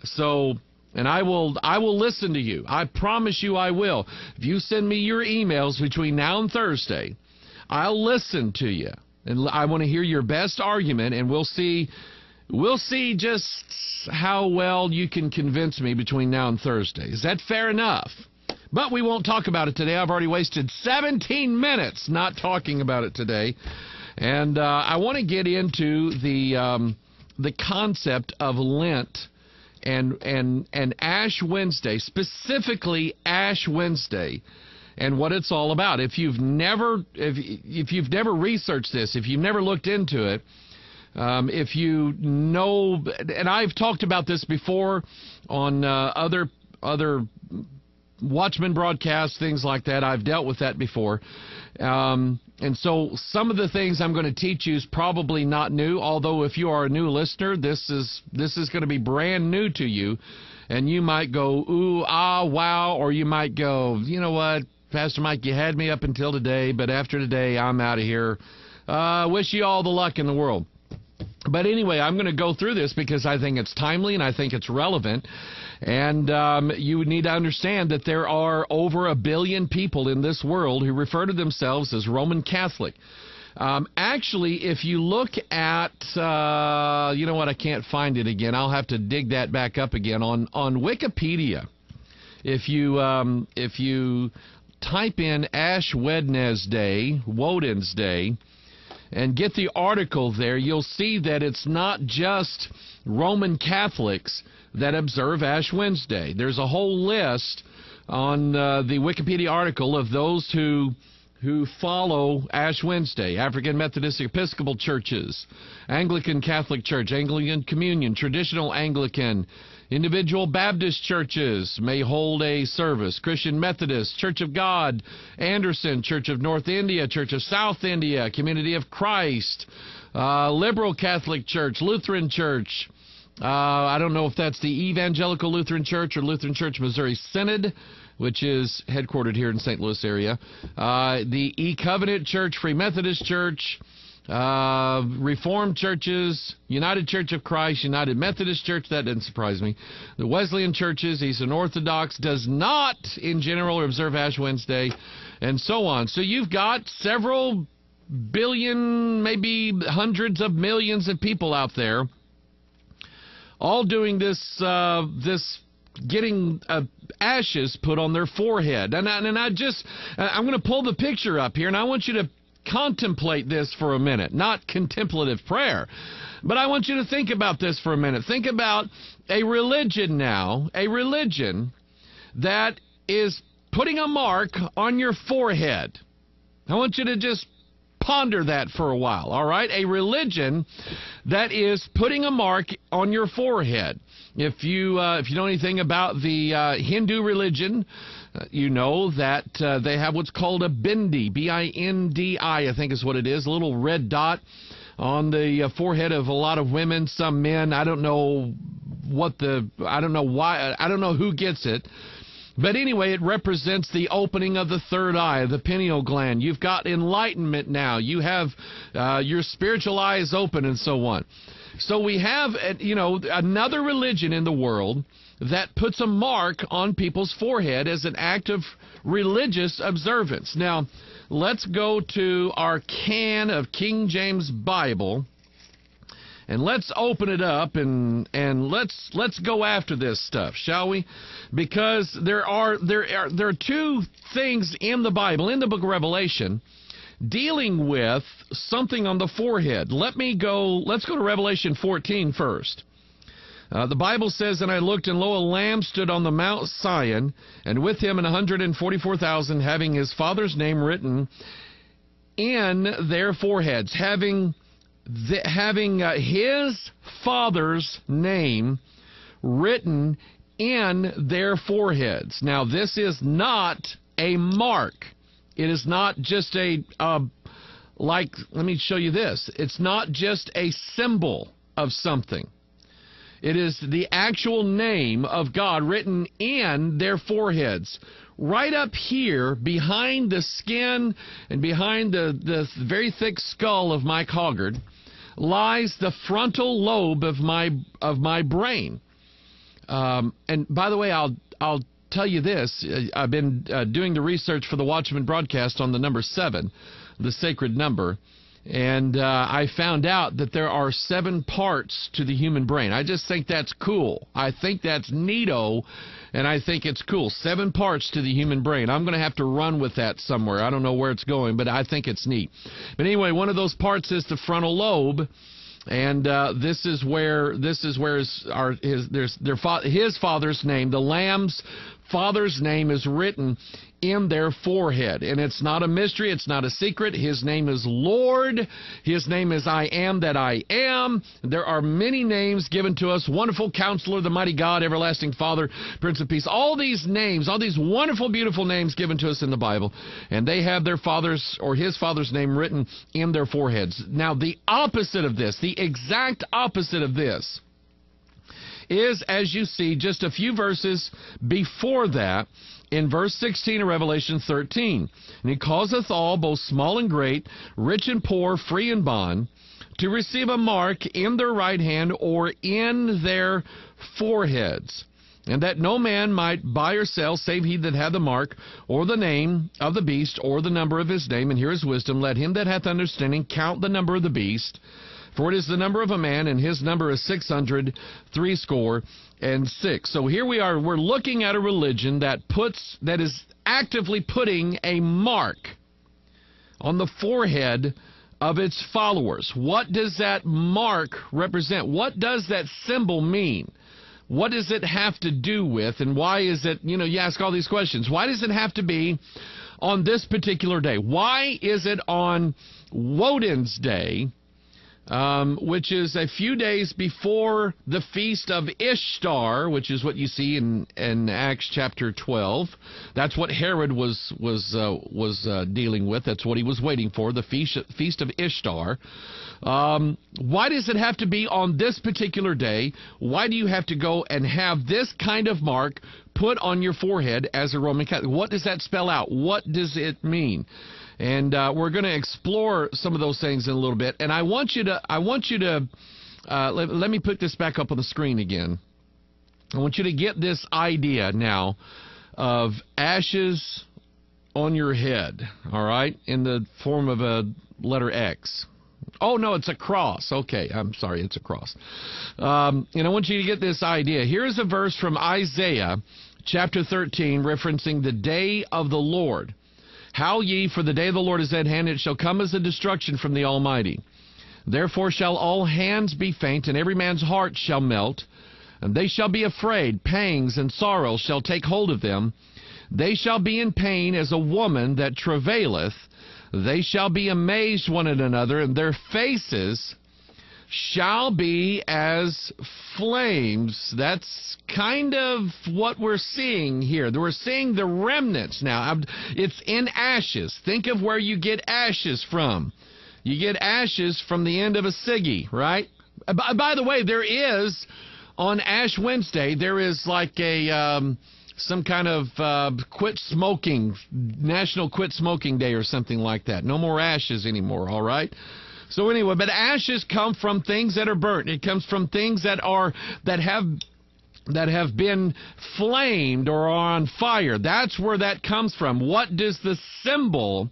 So, and I will listen to you. I promise you I will. If you send me your emails between now and Thursday, I'll listen to you. And I want to hear your best argument, and we'll see just how well you can convince me between now and Thursday. Is that fair enough? But we won't talk about it today. I've already wasted 17 minutes not talking about it today. And I want to get into the concept of Lent and Ash Wednesday, specifically Ash Wednesday, and what it's all about. If you've never researched this, if you've never looked into it, if you know, and I've talked about this before on other Watchman broadcasts, things like that. I've dealt with that before. And so some of the things I'm going to teach you is probably not new, although if you are a new listener, this is going to be brand new to you. And you might go, ooh, ah, wow, or you might go, you know what, Pastor Mike, you had me up until today, but after today, I'm out of here. Wish you all the luck in the world. But anyway, I'm going to go through this because I think it's timely and I think it's relevant. And you need to understand that there are over 1 billion people in this world who refer to themselves as Roman Catholic. Actually, if you look at, you know what, I can't find it again. I'll have to dig that back up again. On Wikipedia, if you type in Ash Wednesday, Woden's Day, and get the article there, you'll see that it's not just Roman Catholics that observe Ash Wednesday. There's a whole list on the Wikipedia article of those who follow Ash Wednesday: African Methodist Episcopal churches, Anglican Catholic Church, Anglican Communion, Traditional Anglican, individual Baptist churches may hold a service, Christian Methodist, Church of God, Anderson, Church of North India, Church of South India, Community of Christ, Liberal Catholic Church, Lutheran Church. I don't know if that's the Evangelical Lutheran Church or Lutheran Church Missouri Synod, which is headquartered here in St. Louis area. The E-Covenant Church, Free Methodist Church, Reformed churches, United Church of Christ, United Methodist Church, that didn't surprise me. The Wesleyan churches, Eastern Orthodox, does not in general observe Ash Wednesday, and so on. So you've got several billion, maybe hundreds of millions of people out there all doing this, getting ashes put on their forehead. And I'm going to pull the picture up here, and I want you to contemplate this for a minute. Not contemplative prayer, but I want you to think about this for a minute. Think about a religion now, a religion that is putting a mark on your forehead. I want you to just ponder that for a while, all right? A religion that is putting a mark on your forehead. If you know anything about the Hindu religion, you know that they have what's called a Bindi, B-I-N-D-I, I think is what it is, a little red dot on the forehead of a lot of women, some men. I don't know why, I don't know who gets it. But anyway, it represents the opening of the third eye, the pineal gland. You've got enlightenment now. You have your spiritual eyes open and so on. So we have, another religion in the world that puts a mark on people's forehead as an act of religious observance. Now, let's go to our can of King James Bible, and let's open it up and let's go after this stuff, shall we? Because there are two things in the Bible, in the book of Revelation, dealing with something on the forehead. Let's go to Revelation 14 first. The Bible says, "And I looked, and lo, a lamb stood on the Mount Sion, and with him 144,000, having his Father's name written in their foreheads," having his Father's name written in their foreheads. Now, this is not a mark. It is not just let me show you this. It's not just a symbol of something. It is the actual name of God written in their foreheads. Right up here, behind the skin and behind the very thick skull of Mike Hoggard, lies the frontal lobe of my brain. And by the way, I'll tell you this. I've been doing the research for the Watchman broadcast on the number 7, the sacred number. And I found out that there are 7 parts to the human brain. I just think that's cool. I think that's neato, and I think it's cool. 7 parts to the human brain. I'm going to have to run with that somewhere. I don't know where it's going, but I think it's neat. But anyway, one of those parts is the frontal lobe. And this is where his father's name, the lamb's father's name, is written in their forehead. And it's not a mystery. It's not a secret. His name is Lord. His name is I Am That I Am. There are many names given to us. Wonderful Counselor, the Mighty God, Everlasting Father, Prince of Peace. All these names, all these wonderful, beautiful names given to us in the Bible. And they have their father's or his father's name written in their foreheads. Now, the opposite of this, the exact opposite of this, is, as you see, just a few verses before that, in verse 16 of Revelation 13. And he causeth all, both small and great, rich and poor, free and bond, to receive a mark in their right hand or in their foreheads, and that no man might buy or sell, save he that had the mark, or the name of the beast, or the number of his name. And here is wisdom. Let him that hath understanding count the number of the beast, for it is the number of a man, and his number is 666. So here we are. We're looking at a religion that is actively putting a mark on the forehead of its followers. What does that mark represent? What does that symbol mean? What does it have to do with, and why is it, you ask all these questions. Why does it have to be on this particular day? Why is it on Woden's Day, which is a few days before the feast of Ishtar, which is what you see in Acts chapter 12. That's what Herod was dealing with. That's what he was waiting for, the feast of Ishtar. Why does it have to be on this particular day? Why do you have to go and have this kind of mark put on your forehead as a Roman Catholic? What does that spell out? What does it mean? And we're going to explore some of those things in a little bit. And I want you to let me put this back up on the screen again. I want you to get this idea now of ashes on your head, all right, in the form of a letter X. Oh, no, it's a cross. Okay, I'm sorry, it's a cross. And I want you to get this idea. Here's a verse from Isaiah chapter 13 referencing the day of the Lord. Howl ye, for the day of the Lord is at hand. It shall come as a destruction from the Almighty. Therefore shall all hands be faint, and every man's heart shall melt. And they shall be afraid. Pangs and sorrows shall take hold of them. They shall be in pain as a woman that travaileth. They shall be amazed one at another, and their faces shall be as flames. That's kind of what we're seeing here. We're seeing the remnants now. It's in ashes. Think of where you get ashes from. You get ashes from the end of a ciggy, right? By the way, there is, on Ash Wednesday, there is like a some kind of quit smoking, National Quit Smoking Day or something like that. No more ashes anymore, all right? So anyway, but ashes come from things that are burnt. It comes from things that have been flamed or are on fire. That's where that comes from. What does the symbol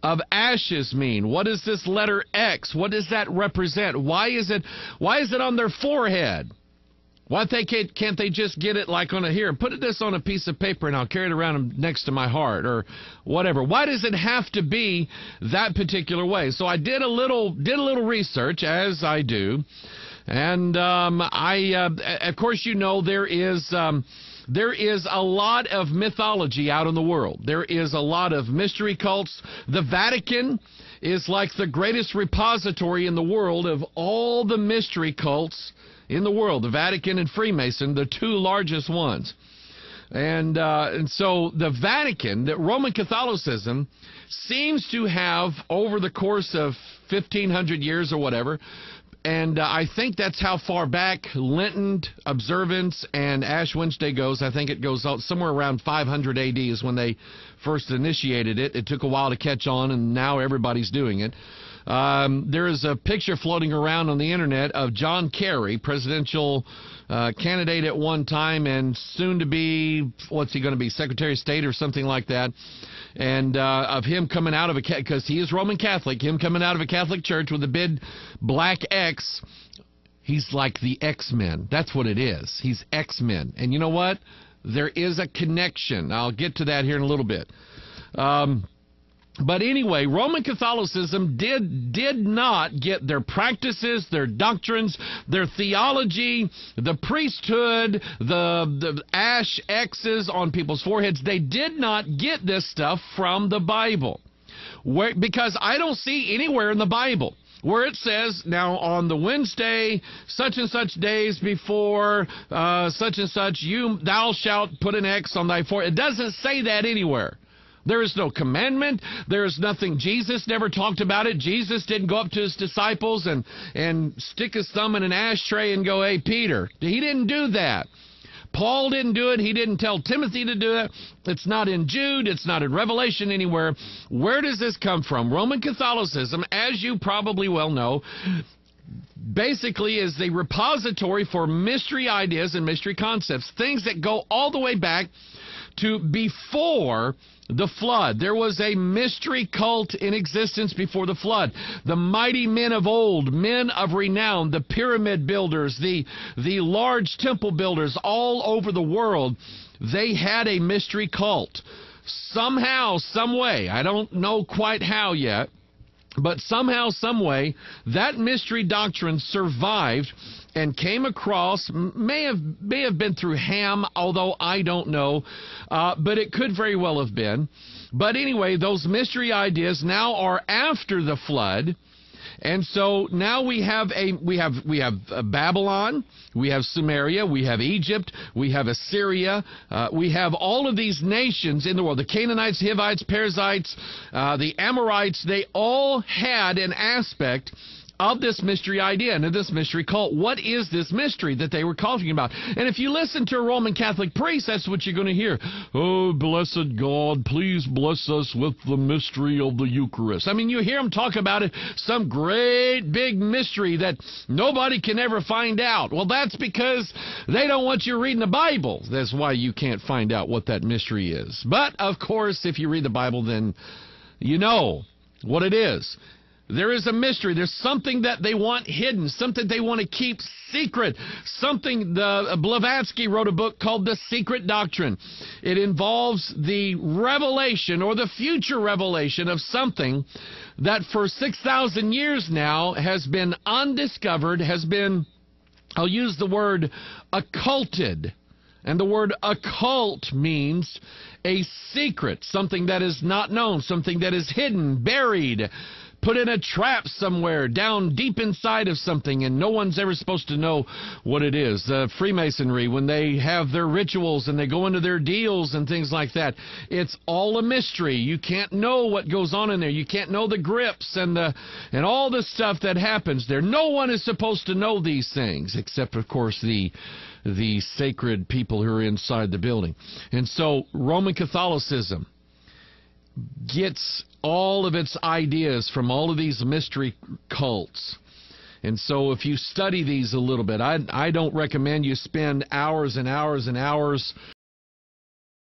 of ashes mean? What is this letter X? What does that represent? Why is it on their forehead? Why can't they just get it like on here? Put this on a piece of paper and I'll carry it around next to my heart or whatever. Why does it have to be that particular way? So I did a little research, as I do, and of course, there is a lot of mythology out in the world. There is a lot of mystery cults. The Vatican is like the greatest repository in the world of all the mystery cults in the world. The Vatican and Freemason, the two largest ones. And so the Vatican, that Roman Catholicism, seems to have, over the course of 1,500 years or whatever, and I think that's how far back Lenten observance and Ash Wednesday goes. I think it goes out somewhere around 500 AD is when they first initiated it. It took a while to catch on, and now everybody's doing it. There is a picture floating around on the internet of John Kerry, presidential candidate at one time and soon to be, what's he going to be, Secretary of State or something like that, and of him coming out of because he is Roman Catholic, him coming out of a Catholic church with a big black X. He's like the X-Men. That's what it is. He's X-Men. And you know what? There is a connection. I'll get to that here in a little bit. But anyway, Roman Catholicism did not get their practices, their doctrines, their theology, the priesthood, the ash X's on people's foreheads. They did not get this stuff from the Bible. Because I don't see anywhere in the Bible where it says, now on the Wednesday, such and such days before such and such, thou shalt put an X on thy forehead. It doesn't say that anywhere. There is no commandment. There is nothing. Jesus never talked about it. Jesus didn't go up to his disciples and stick his thumb in an ashtray and go, hey, Peter. He didn't do that. Paul didn't do it. He didn't tell Timothy to do it. It's not in Jude. It's not in Revelation anywhere. Where does this come from? Roman Catholicism, as you probably well know, basically is the repository for mystery ideas and mystery concepts, things that go all the way back to before the flood. There was a mystery cult in existence before the flood. The mighty men of old, men of renown, the pyramid builders, the large temple builders all over the world, they had a mystery cult. Somehow, some way, I don't know quite how yet, but somehow, some way, that mystery doctrine survived and came across, may have been through Ham, although I don't know, but it could very well have been. But anyway, those mystery ideas now are after the flood, and so now we have Babylon, we have Sumeria, we have Egypt, we have Assyria, we have all of these nations in the world, the Canaanites, Hivites, Perizzites, the Amorites. They all had an aspect of this mystery idea and of this mystery cult. What is this mystery that they were talking about? And if you listen to a Roman Catholic priest, that's what you're going to hear. Oh, blessed God, please bless us with the mystery of the Eucharist. I mean, you hear them talk about it, some great big mystery that nobody can ever find out. Well, that's because they don't want you reading the Bible. That's why you can't find out what that mystery is. But, of course, if you read the Bible, then you know what it is. There is a mystery. There's something that they want hidden, something they want to keep secret, something. Blavatsky wrote a book called The Secret Doctrine. It involves the revelation or the future revelation of something that for 6,000 years now has been undiscovered, has been, I'll use the word occulted. And the word occult means a secret, something that is not known, something that is hidden, buried, put in a trap somewhere down deep inside of something, and no one's ever supposed to know what it is. Freemasonry, when they have their rituals and they go into their deals and things like that, it's all a mystery. You can't know what goes on in there. You can't know the grips and all the stuff that happens there. No one is supposed to know these things, except, of course, the sacred people who are inside the building. And so Roman Catholicism gets all of its ideas from all of these mystery cults. And so if you study these a little bit, I don't recommend you spend hours and hours and hours